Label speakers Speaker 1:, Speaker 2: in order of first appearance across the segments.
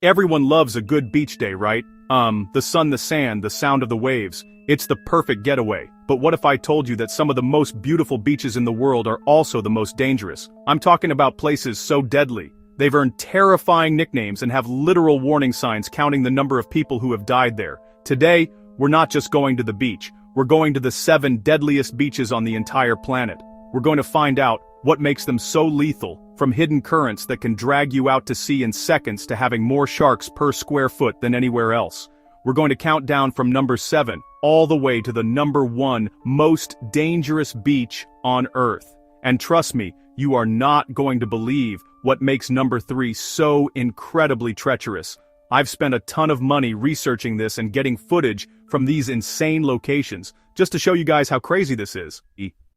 Speaker 1: Everyone loves a good beach day, right? The sun, the sand, the sound of the waves. It's the perfect getaway. But what if I told you that some of the most beautiful beaches in the world are also the most dangerous? I'm talking about places so deadly. They've earned terrifying nicknames and have literal warning signs counting the number of people who have died there. Today, we're not just going to the beach. We're going to the 7 deadliest beaches on the entire planet. We're going to find out what makes them so lethal, from hidden currents that can drag you out to sea in seconds to having more sharks per square foot than anywhere else. We're going to count down from number 7, all the way to the number 1 most dangerous beach on Earth. And trust me, you are not going to believe what makes number 3 so incredibly treacherous. I've spent a ton of money researching this and getting footage from these insane locations, just to show you guys how crazy this is.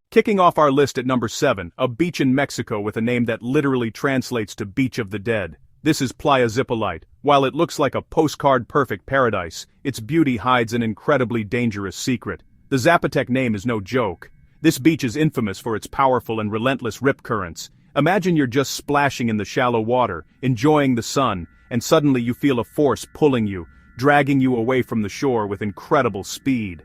Speaker 1: Kicking off our list at number 7, a beach in Mexico with a name that literally translates to Beach of the Dead. This is Playa Zipolite. While it looks like a postcard-perfect paradise, its beauty hides an incredibly dangerous secret. The Zapotec name is no joke. This beach is infamous for its powerful and relentless rip currents. Imagine you're just splashing in the shallow water, enjoying the sun, and suddenly you feel a force pulling you, dragging you away from the shore with incredible speed.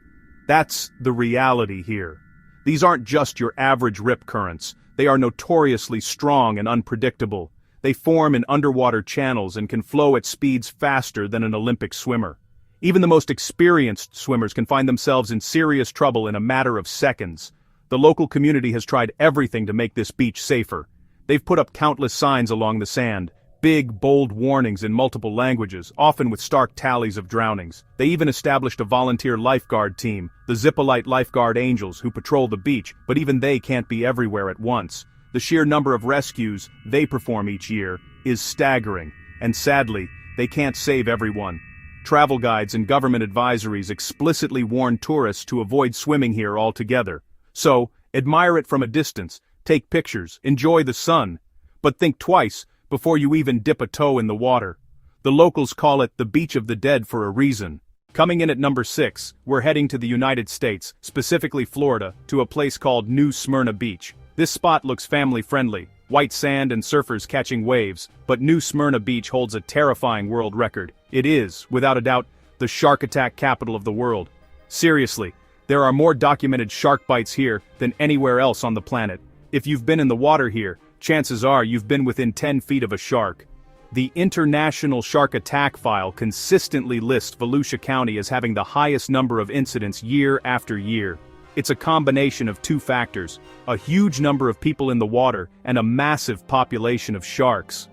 Speaker 1: That's the reality here. These aren't just your average rip currents. They are notoriously strong and unpredictable. They form in underwater channels and can flow at speeds faster than an Olympic swimmer. Even the most experienced swimmers can find themselves in serious trouble in a matter of seconds. The local community has tried everything to make this beach safer. They've put up countless signs along the sand, big, bold warnings in multiple languages, often with stark tallies of drownings. They even established a volunteer lifeguard team, the Zipolite Lifeguard Angels, who patrol the beach, but even they can't be everywhere at once. The sheer number of rescues they perform each year is staggering, and sadly, they can't save everyone. Travel guides and government advisories explicitly warn tourists to avoid swimming here altogether. So, admire it from a distance, take pictures, enjoy the sun, but think twice before you even dip a toe in the water. The locals call it the Beach of the Dead for a reason. Coming in at number 6, we're heading to the United States, specifically Florida, to a place called New Smyrna Beach. This spot looks family-friendly, white sand and surfers catching waves, but New Smyrna Beach holds a terrifying world record. It is, without a doubt, the shark attack capital of the world. Seriously, there are more documented shark bites here than anywhere else on the planet. If you've been in the water here, chances are you've been within 10 feet of a shark. The International Shark Attack File consistently lists Volusia County as having the highest number of incidents year after year. It's a combination of 2 factors, a huge number of people in the water and a massive population of sharks.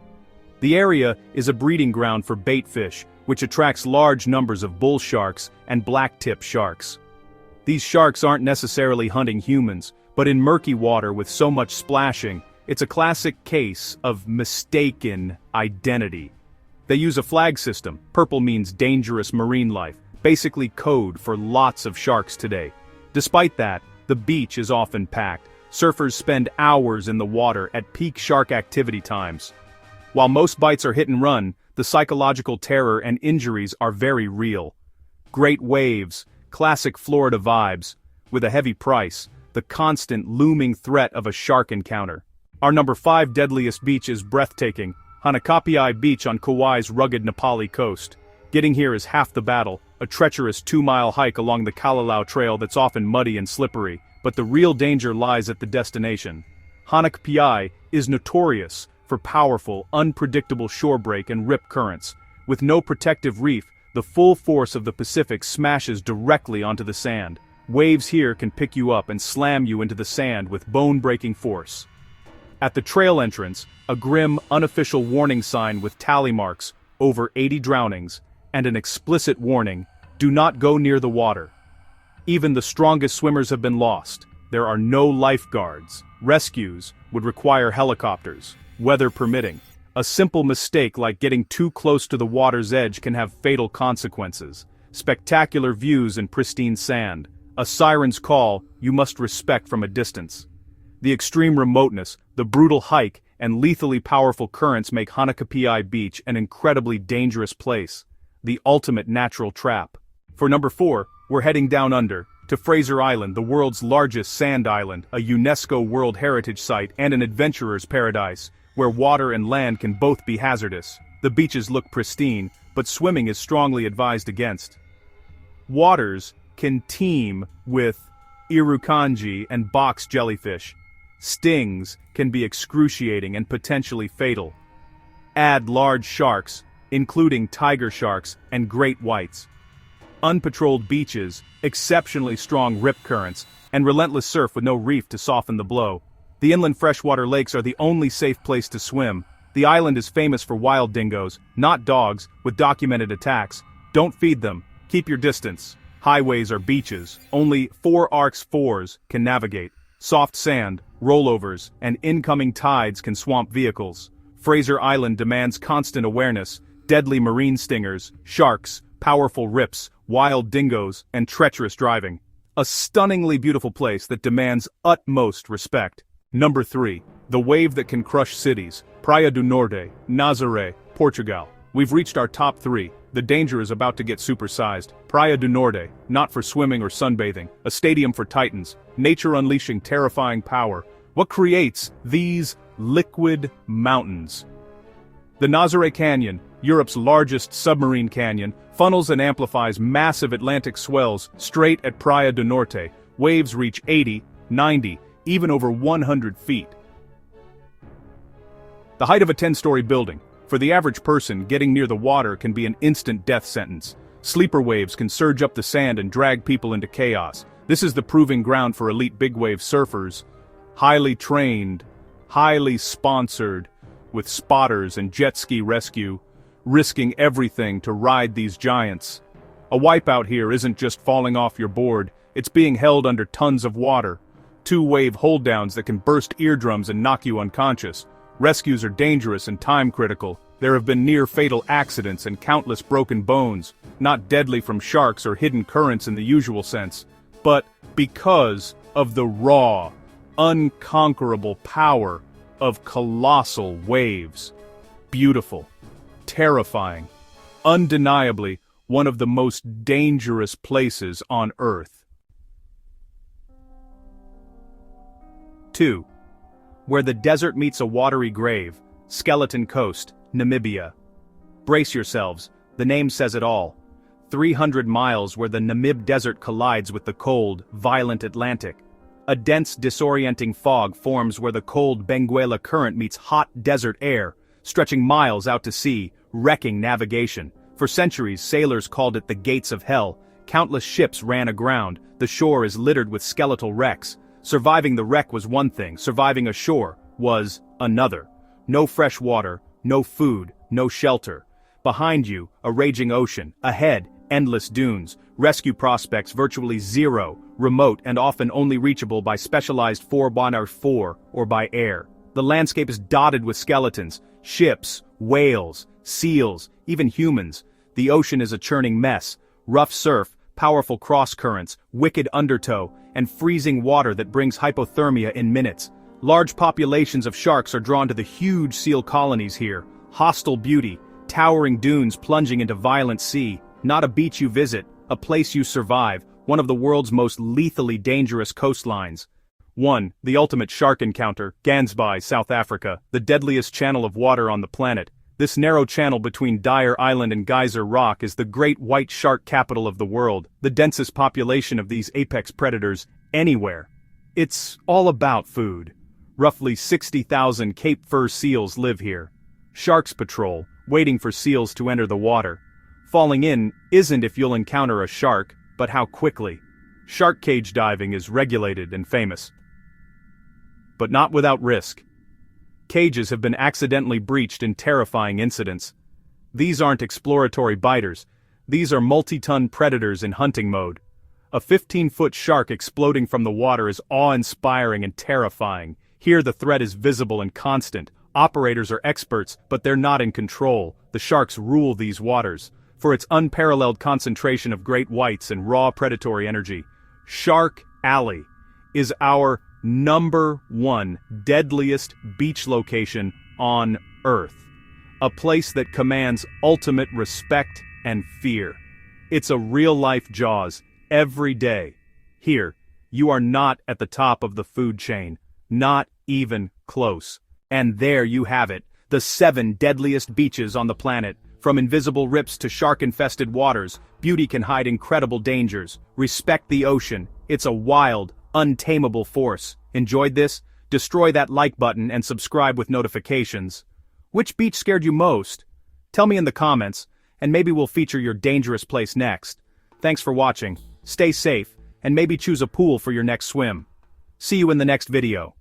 Speaker 1: The area is a breeding ground for baitfish, which attracts large numbers of bull sharks and blacktip sharks. These sharks aren't necessarily hunting humans, but in murky water with so much splashing, it's a classic case of mistaken identity. They use a flag system. Purple means dangerous marine life, basically code for lots of sharks today. Despite that, the beach is often packed. Surfers spend hours in the water at peak shark activity times. While most bites are hit and run, the psychological terror and injuries are very real. Great waves, classic Florida vibes, with a heavy price, the constant looming threat of a shark encounter. Our number 5 deadliest beach is breathtaking, Hanakapiai Beach on Kauai's rugged Nepali coast. Getting here is half the battle, a treacherous 2-mile hike along the Kalalau Trail that's often muddy and slippery, but the real danger lies at the destination. Hanakapiai is notorious for powerful, unpredictable shore break and rip currents. With no protective reef, the full force of the Pacific smashes directly onto the sand. Waves here can pick you up and slam you into the sand with bone-breaking force. At the trail entrance, a grim, unofficial warning sign with tally marks, over 80 drownings, and an explicit warning, do not go near the water. Even the strongest swimmers have been lost. There are no lifeguards. Rescues would require helicopters, weather permitting. A simple mistake like getting too close to the water's edge can have fatal consequences. Spectacular views and pristine sand. A siren's call you must respect from a distance. The extreme remoteness, the brutal hike, and lethally powerful currents make Hanakapiai Beach an incredibly dangerous place. The ultimate natural trap. For number 4, we're heading down under, to Fraser Island, the world's largest sand island, a UNESCO World Heritage Site and an adventurer's paradise, where water and land can both be hazardous. The beaches look pristine, but swimming is strongly advised against. Waters can teem with irukandji and box jellyfish. Stings can be excruciating and potentially fatal. Add large sharks, including tiger sharks and great whites. Unpatrolled beaches, exceptionally strong rip currents, and relentless surf with no reef to soften the blow. The inland freshwater lakes are the only safe place to swim. The island is famous for wild dingoes, not dogs, with documented attacks. Don't feed them. Keep your distance. Highways are beaches. Only 4x4s can navigate. Soft sand, rollovers, and incoming tides can swamp vehicles. Fraser Island demands constant awareness. Deadly marine stingers, sharks, powerful rips, wild dingoes, and treacherous driving. A stunningly beautiful place that demands utmost respect. Number 3. The wave that can crush cities. Praia do Norte, Nazaré, Portugal. We've reached our top 3. The danger is about to get supersized. Praia do Norte, not for swimming or sunbathing. A stadium for titans. Nature unleashing terrifying power. What creates these liquid mountains? The Nazaré Canyon, Europe's largest submarine canyon, funnels and amplifies massive Atlantic swells straight at Praia do Norte. Waves reach 80, 90, even over 100 feet. The height of a 10-story building. For the average person, getting near the water can be an instant death sentence. Sleeper waves can surge up the sand and drag people into chaos. This is the proving ground for elite big-wave surfers. Highly trained, highly sponsored, with spotters and jet ski rescue, risking everything to ride these giants. A wipeout here isn't just falling off your board, it's being held under tons of water. 2-wave hold-downs that can burst eardrums and knock you unconscious. Rescues are dangerous and time-critical. There have been near-fatal accidents and countless broken bones, not deadly from sharks or hidden currents in the usual sense, but because of the raw, unconquerable power of colossal waves. Beautiful, terrifying, undeniably one of the most dangerous places on Earth. 2. Where the desert meets a watery grave, Skeleton Coast, Namibia. Brace yourselves, the name says it all. 300 miles where the Namib Desert collides with the cold, violent Atlantic. A dense, disorienting fog forms where the cold Benguela current meets hot desert air, stretching miles out to sea, wrecking navigation. For centuries, sailors called it the Gates of Hell. Countless ships ran aground. The shore is littered with skeletal wrecks. Surviving the wreck was one thing, surviving ashore was another. No fresh water, no food, no shelter. Behind you, a raging ocean. Ahead, endless dunes. Rescue prospects virtually zero, remote and often only reachable by specialized 4x4 or by air. The landscape is dotted with skeletons, ships, whales, seals, even humans. The ocean is a churning mess. Rough surf, powerful cross currents, wicked undertow, and freezing water that brings hypothermia in minutes. Large populations of sharks are drawn to the huge seal colonies here. Hostile beauty, towering dunes plunging into violent sea. Not a beach you visit, a place you survive, one of the world's most lethally dangerous coastlines. 1. The ultimate shark encounter, Gansbaai, South Africa, the deadliest channel of water on the planet. This narrow channel between Dyer Island and Geyser Rock is the great white shark capital of the world, the densest population of these apex predators anywhere. It's all about food. Roughly 60,000 Cape Fur seals live here. Sharks patrol, waiting for seals to enter the water. Falling in isn't if you'll encounter a shark, but how quickly. Shark cage diving is regulated and famous. But not without risk. Cages have been accidentally breached in terrifying incidents. These aren't exploratory biters. These are multi-ton predators in hunting mode. A 15-foot shark exploding from the water is awe-inspiring and terrifying. Here the threat is visible and constant. Operators are experts, but they're not in control. The sharks rule these waters. For its unparalleled concentration of great whites and raw predatory energy, Shark Alley is our #1 deadliest beach location on Earth. A place that commands ultimate respect and fear. It's a real-life Jaws, every day. Here, you are not at the top of the food chain, not even close. And there you have it, The 7 deadliest beaches on the planet. From invisible rips to shark-infested waters, beauty can hide incredible dangers. Respect the ocean. It's a wild, untamable force. Enjoyed this? Destroy that like button and subscribe with notifications. Which beach scared you most? Tell me in the comments, and maybe we'll feature your dangerous place next. Thanks for watching. Stay safe, and maybe choose a pool for your next swim. See you in the next video.